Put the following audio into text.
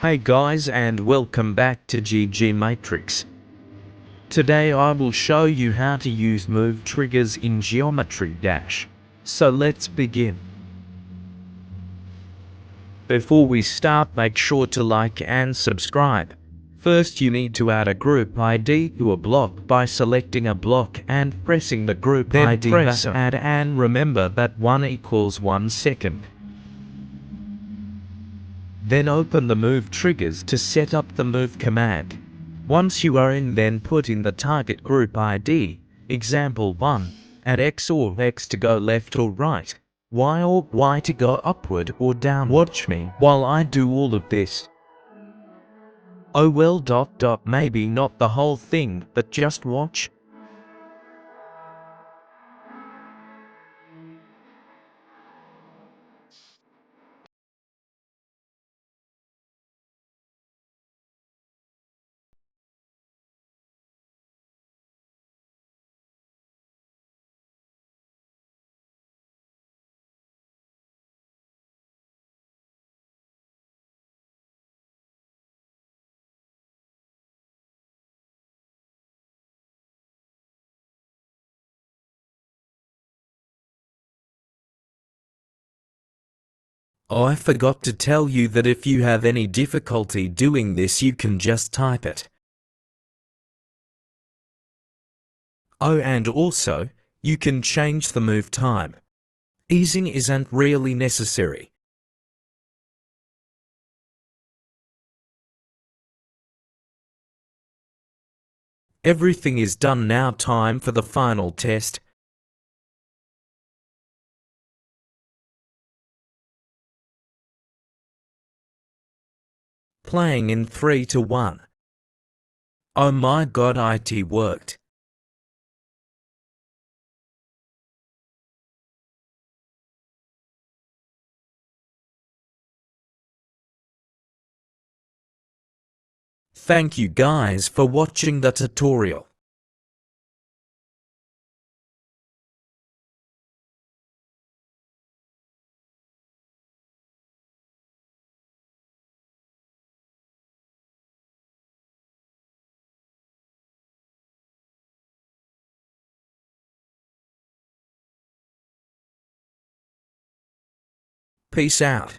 Hey guys, and welcome back to GG Matrix. Today I will show you how to use move triggers in Geometry Dash. So let's begin. Before we start, make sure to like and subscribe. First you need to add a group ID to a block by selecting a block and pressing the group ID button. Add and remember that 1 equals 1 second. Then open the move triggers to set up the move command. Once you are in, then put in the target group ID, example 1, add X or X to go left or right, Y or Y to go upward or down. Watch me while I do all of this. Oh well, maybe not the whole thing, but just watch. Oh, I forgot to tell you that if you have any difficulty doing this, you can just type it. Oh, and also, you can change the move time. Easing isn't really necessary. Everything is done now. Time for the final test. Playing in 3 to 1. Oh my god, it worked. Thank you guys for watching the tutorial. Peace out.